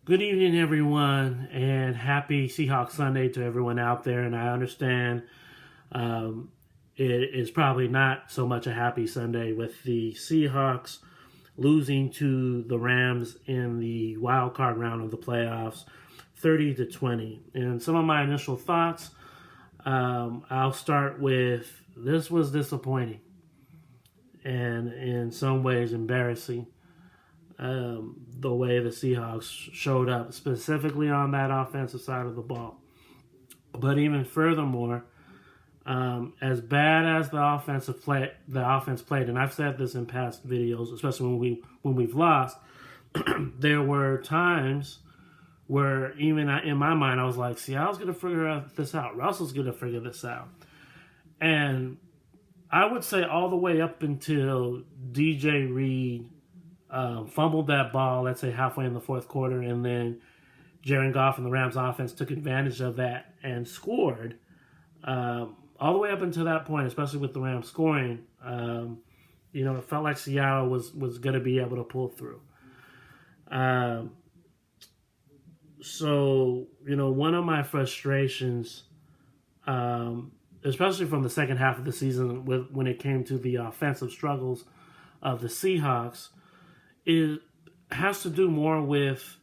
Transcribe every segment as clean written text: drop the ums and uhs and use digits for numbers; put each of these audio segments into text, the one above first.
Good evening, everyone, and happy Seahawks Sunday to everyone out there. And I understand it is probably not so much a happy Sunday with the Seahawks losing to the Rams in the Wildcard round of the playoffs, 30-20. And some of my initial thoughts, I'll start with this was disappointing and in some ways embarrassing. The way the Seahawks showed up, specifically on that offensive side of the ball. But even furthermore, as bad as the offense played, and I've said this in past videos, especially when we've lost, there were times where even in my mind I was like, Seattle's going to figure this out. Russell's going to figure this out. And I would say all the way up until DJ Reed fumbled that ball, let's say halfway in the fourth quarter, and then Jared Goff and the Rams offense took advantage of that and scored. All the way up until that point, especially with the Rams scoring, it felt like Seattle was going to be able to pull through. So, one of my frustrations, especially from the second half of the season when it came to the offensive struggles of the Seahawks, it has to do more with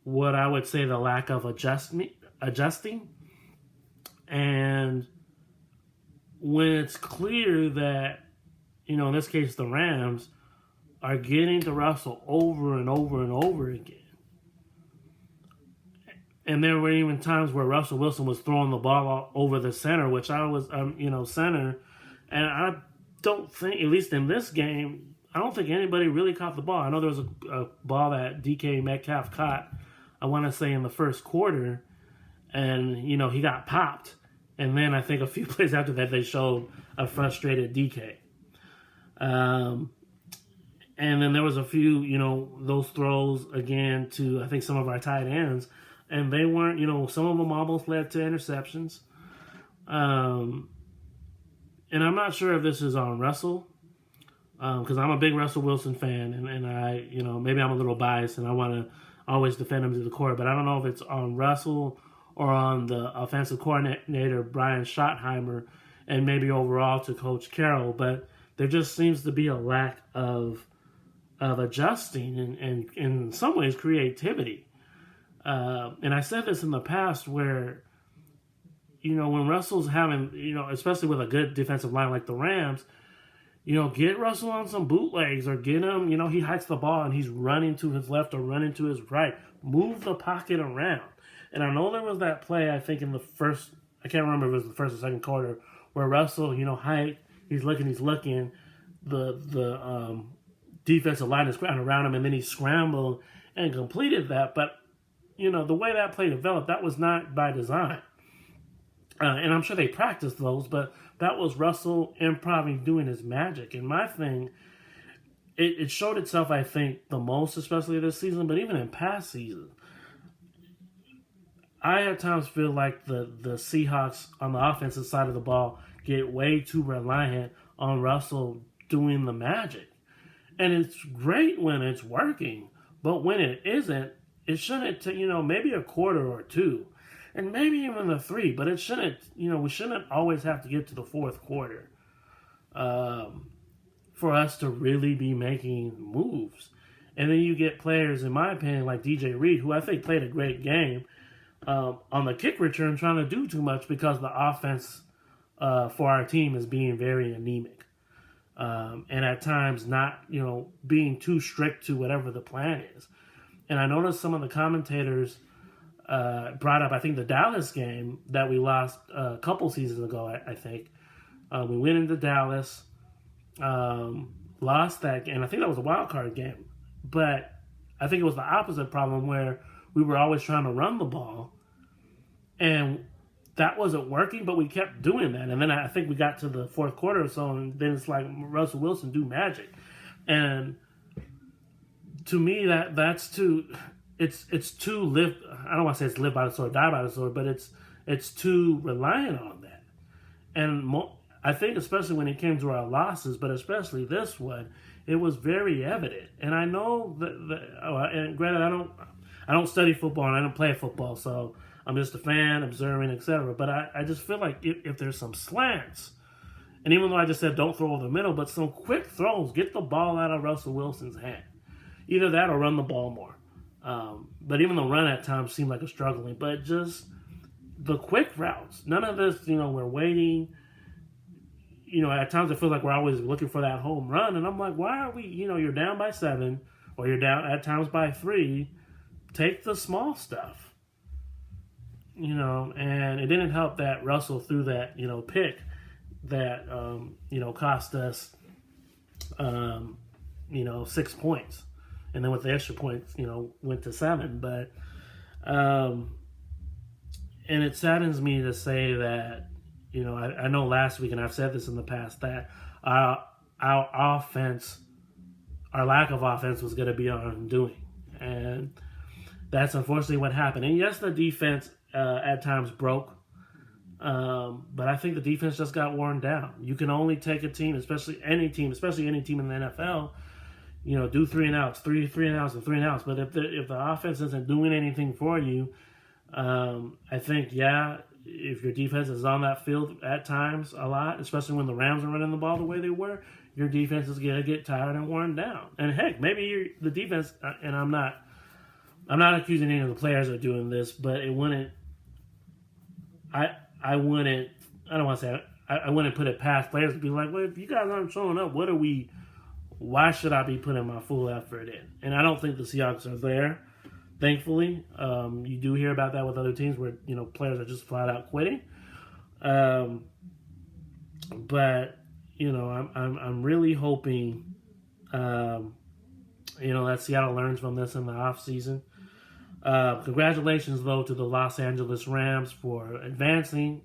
what I would say the lack of adjusting. And when it's clear that, in this case, the Rams are getting to Russell over and over and over again. And there were even times where Russell Wilson was throwing the ball over the center, which I was, center. And I don't think, at least in this game, I don't think anybody really caught the ball. I know there was a ball that DK Metcalf caught, I want to say in the first quarter, and, he got popped. And then I think a few plays after that, they showed a frustrated DK. And then there was a few, those throws again to, I think, some of our tight ends. And they weren't, some of them almost led to interceptions. And I'm not sure if this is on Russell, because I'm a big Russell Wilson fan, and I, maybe I'm a little biased, and I want to always defend him to the core, but I don't know if it's on Russell or on the offensive coordinator, Brian Schottenheimer, and maybe overall to Coach Carroll, but there just seems to be a lack of adjusting and in some ways creativity. And I said this in the past where, when Russell's having, especially with a good defensive line like the Rams, get Russell on some bootlegs or get him, he hikes the ball and he's running to his left or running to his right. Move the pocket around. And I know there was that play, I think, in the first, I can't remember if it was the first or second quarter, where Russell, hiked, he's looking, the defensive line is around him, and then he scrambled and completed that. But, the way that play developed, that was not by design. And I'm sure they practiced those, but that was Russell improv doing his magic. And my thing, it showed itself, I think, the most, especially this season, but even in past seasons. I at times feel like the Seahawks on the offensive side of the ball get way too reliant on Russell doing the magic. And it's great when it's working, but when it isn't, it shouldn't take, maybe a quarter or two. And maybe even the 3, but it shouldn't, we shouldn't always have to get to the fourth quarter for us to really be making moves. And then you get players, in my opinion, like DJ Reed, who I think played a great game on the kick return, trying to do too much because the offense for our team is being very anemic. And at times not, being too strict to whatever the plan is. And I noticed some of the commentators brought up, I think, the Dallas game that we lost a couple seasons ago, I think. We went into Dallas, lost that game. I think that was a wild card game. But I think it was the opposite problem where we were always trying to run the ball. And that wasn't working, but we kept doing that. And then I think we got to the fourth quarter or so, and then it's like Russell Wilson do magic. And to me, that's too... It's too live. I don't want to say it's live by the sword, die by the sword, but it's too reliant on that. And I think especially when it came to our losses, but especially this one, it was very evident. And I know that and granted, I don't study football and I don't play football, so I'm just a fan, observing, etc. But I just feel like if there's some slants, and even though I just said don't throw over the middle, but some quick throws, get the ball out of Russell Wilson's hand. Either that or run the ball more. But even the run at times seemed like a struggling. But just the quick routes. None of this, we're waiting. At times I feel like we're always looking for that home run. And I'm like, why are we, you're down by 7 or you're down at times by 3. Take the small stuff. And it didn't help that Russell threw that, pick that, cost us, 6 points. And then with the extra points, went to 7. But, and it saddens me to say that, I know last week, and I've said this in the past, that our offense, our lack of offense was going to be our undoing. And that's unfortunately what happened. And yes, the defense at times broke. But I think the defense just got worn down. You can only take a team, especially any team in the NFL, do 3 and outs, three and outs, and 3 and outs. But if the offense isn't doing anything for you, I think, if your defense is on that field at times a lot, especially when the Rams are running the ball the way they were, your defense is going to get tired and worn down. And heck, maybe the defense, and I'm not accusing any of the players of doing this, but it wouldn't. I wouldn't put it past players to be like, well, if you guys aren't showing up, why should I be putting my full effort in? And I don't think the Seahawks are there, thankfully. You do hear about that with other teams where, players are just flat out quitting. But, I'm really hoping, that Seattle learns from this in the offseason. Congratulations, though, to the Los Angeles Rams for advancing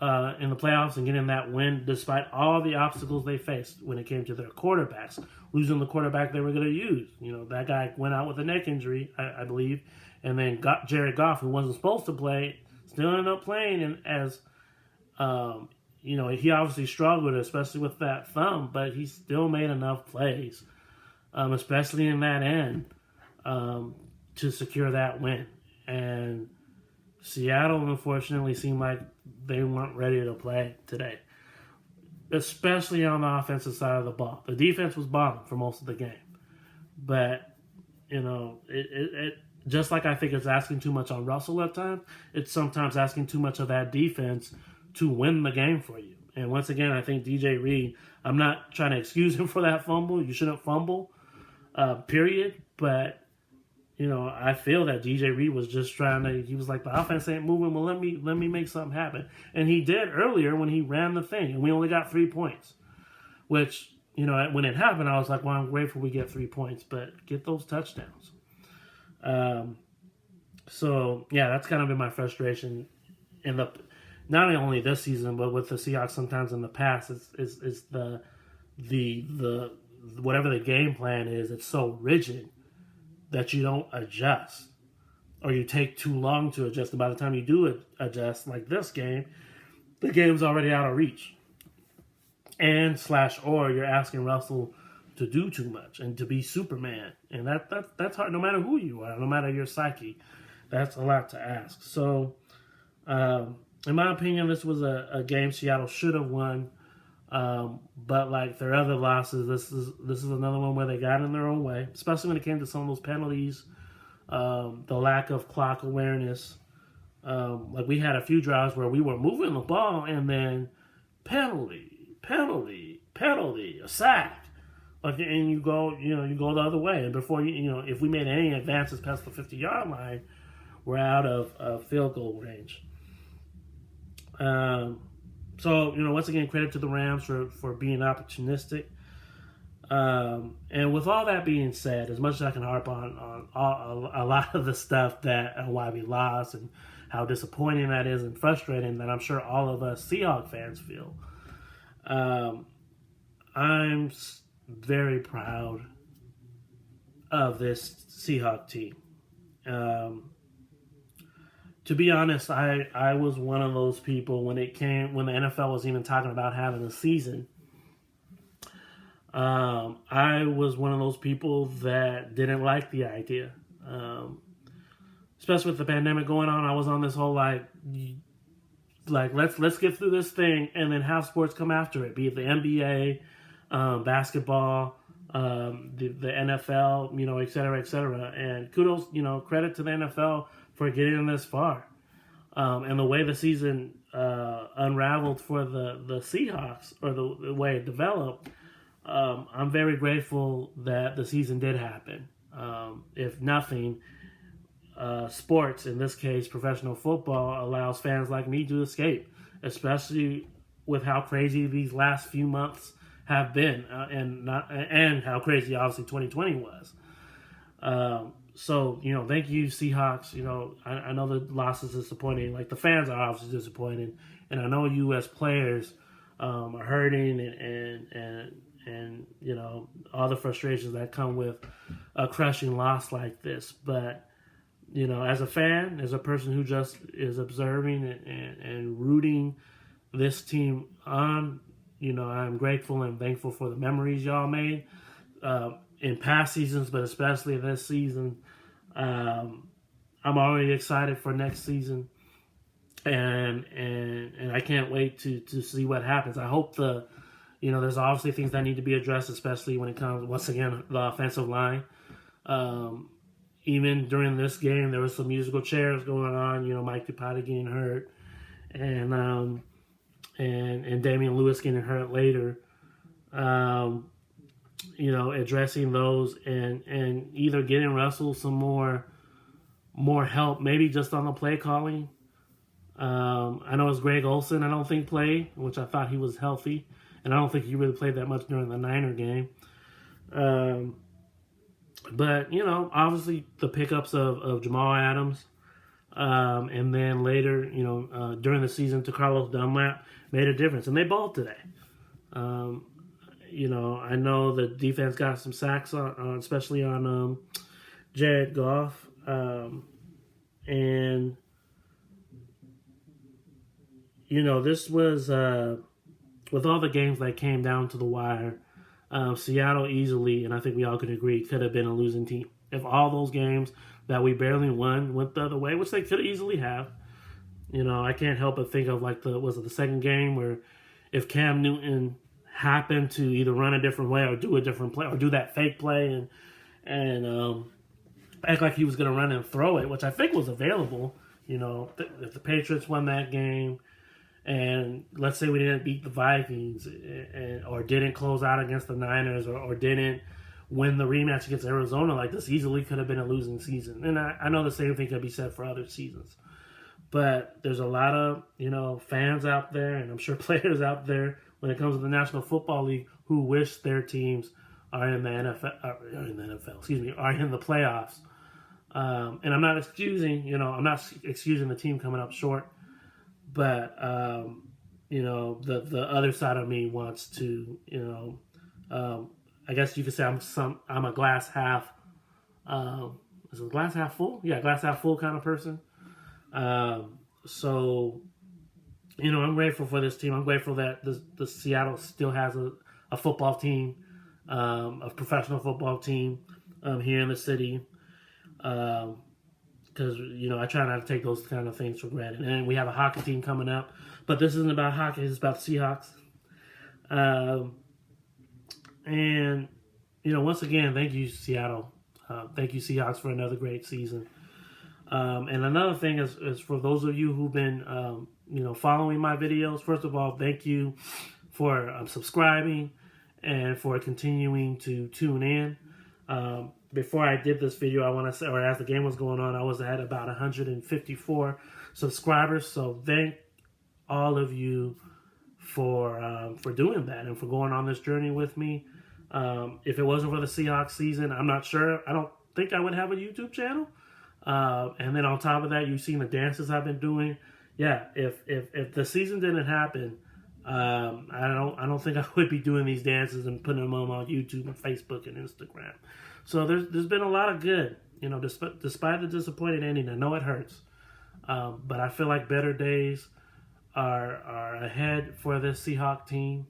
in the playoffs and getting that win despite all the obstacles they faced when it came to their quarterbacks. Losing the quarterback they were going to use. That guy went out with a neck injury, I believe, and then Jared Goff, who wasn't supposed to play, still ended up playing. And as, he obviously struggled, especially with that thumb, but he still made enough plays, especially in that end, to secure that win. And Seattle, unfortunately, seemed like they weren't ready to play today, especially on the offensive side of the ball. The defense was bombing for most of the game. But, it just like I think it's asking too much on Russell at times, it's sometimes asking too much of that defense to win the game for you. And once again, I think DJ Reed, I'm not trying to excuse him for that fumble. You shouldn't fumble, period. But, I feel that DJ Reed was just he was like, the offense ain't moving. Well, let me make something happen. And he did earlier when he ran the thing. And we only got 3 points. Which, when it happened, I was like, well, I'm grateful we get 3 points. But get those touchdowns. So, yeah, that's kind of been my frustration in not only this season, but with the Seahawks sometimes in the past. It's the whatever the game plan is, it's so rigid that you don't adjust, or you take too long to adjust. And by the time you do adjust, like this game, the game's already out of reach. Or you're asking Russell to do too much and to be Superman, and that's hard. No matter who you are, no matter your psyche, that's a lot to ask. So, in my opinion, this was a game Seattle should have won. But like their other losses, this is another one where they got in their own way, especially when it came to some of those penalties, the lack of clock awareness. Like we had a few drives where we were moving the ball and then penalty, a sack, and you go the other way. And before if we made any advances past the 50-yard line, we're out of field goal range. So, once again, credit to the Rams for being opportunistic. And with all that being said, as much as I can harp on a lot of the stuff that why we lost and how disappointing that is and frustrating that I'm sure all of us Seahawks fans feel, I'm very proud of this Seahawks team. To be honest, I was one of those people when the NFL was even talking about having a season. I was one of those people that didn't like the idea. especially with the pandemic going on, I was on this whole let's get through this thing and then have sports come after it, be it the NBA, basketball, the NFL, et cetera, et cetera. And kudos, credit to the NFL for getting this far. And the way the season unraveled for the Seahawks, or the way it developed, I'm very grateful that the season did happen. If nothing, sports, in this case professional football, allows fans like me to escape, especially with how crazy these last few months have been, and how crazy obviously 2020 was. So thank you, Seahawks. I know the loss is disappointing. Like, the fans are obviously disappointed, and I know you as players are hurting, and all the frustrations that come with a crushing loss like this. But as a fan, as a person who just is observing and rooting this team on, I'm grateful and thankful for the memories y'all made in past seasons, but especially this season. I'm already excited for next season, and I can't wait to see what happens. I hope there's obviously things that need to be addressed, especially when it comes, once again, the offensive line. Even during this game, there was some musical chairs going on. Mike Dupati getting hurt, and Damian Lewis getting hurt later. Addressing those and either getting Russell some more help, maybe just on the play calling. I know it's Greg Olsen, I don't think played, which I thought he was healthy, and I don't think he really played that much during the Niner game. But, obviously the pickups of Jamal Adams, and then later, during the season, to Carlos Dunlap made a difference, and they balled today. I know the defense got some sacks on especially on Jared Goff, and this was with all the games that came down to the wire. Seattle easily, and I think we all could agree, could have been a losing team. If all those games that we barely won went the other way, which they could easily have. I can't help but think of the second game where if Cam Newton happened to either run a different way or do a different play or do that fake play and act like he was going to run and throw it, which I think was available. If the Patriots won that game, and let's say we didn't beat the Vikings or didn't close out against the Niners or didn't win the rematch against Arizona, this easily could have been a losing season. And I know the same thing could be said for other seasons. But there's a lot of, fans out there, and I'm sure players out there when it comes to the National Football League who wish their teams are in the NFL, are in the playoffs. And I'm not excusing the team coming up short. But, the other side of me wants to, I guess you could say I'm a glass half, is it glass half full? Yeah, glass half full kind of person. So, I'm grateful for this team. I'm grateful that the Seattle still has a football team, a professional football team here in the city. Because, I try not to take those kind of things for granted. And we have a hockey team coming up. But this isn't about hockey. It's about the Seahawks. And, once again, thank you, Seattle. Thank you, Seahawks, for another great season. And another thing is for those of you who've been, following my videos, first of all, thank you for subscribing and for continuing to tune in. Before I did this video, I want to say, or as the game was going on, I was at about 154 subscribers. So thank all of you for doing that and for going on this journey with me. If it wasn't for the Seahawks season, I'm not sure. I don't think I would have a YouTube channel. And then on top of that, you've seen the dances I've been doing. Yeah, if the season didn't happen, I don't think I would be doing these dances and putting them on YouTube and Facebook and Instagram. So there's been a lot of good, despite the disappointing ending. I know it hurts, but I feel like better days are ahead for this Seahawks team.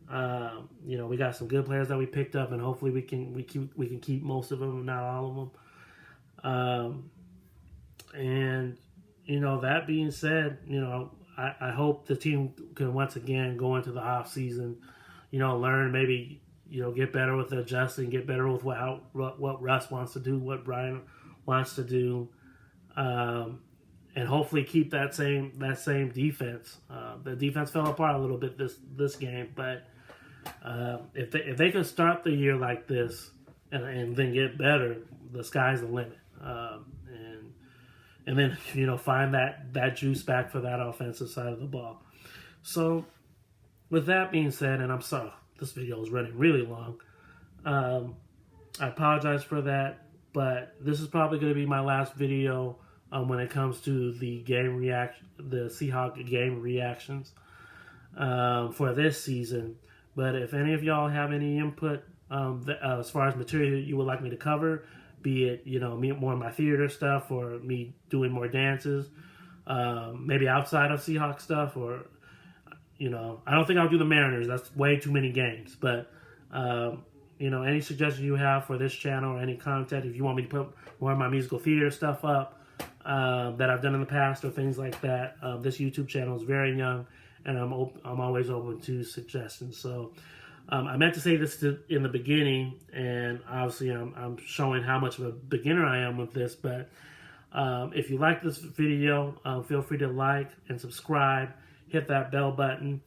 We got some good players that we picked up, and hopefully we can keep most of them, not all of them. And, that being said, I hope the team can once again go into the off season, learn, maybe, get better with adjusting, get better with what Russ wants to do, what Brian wants to do, and hopefully keep that same defense. The defense fell apart a little bit this game, but if they can start the year like this and then get better, the sky's the limit. And then find that juice back for that offensive side of the ball. So with that being said, and I'm sorry this video is running really long, I apologize for that, but this is probably going to be my last video when it comes to the Seahawks game reactions for this season. But if any of y'all have any input as far as material you would like me to cover, be it me more of my theater stuff or me doing more dances, maybe outside of Seahawks stuff, or I don't think I'll do the Mariners. That's way too many games. But any suggestions you have for this channel or any content, if you want me to put more of my musical theater stuff up that I've done in the past or things like that, this YouTube channel is very young, and I'm always open to suggestions. So I meant to say this in the beginning, and obviously I'm showing how much of a beginner I am with this, but if you like this video, feel free to like and subscribe, hit that bell button,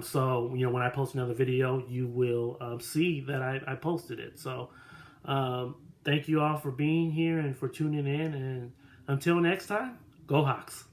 so when I post another video, you will see that I posted it. So thank you all for being here and for tuning in, and until next time, go Hawks.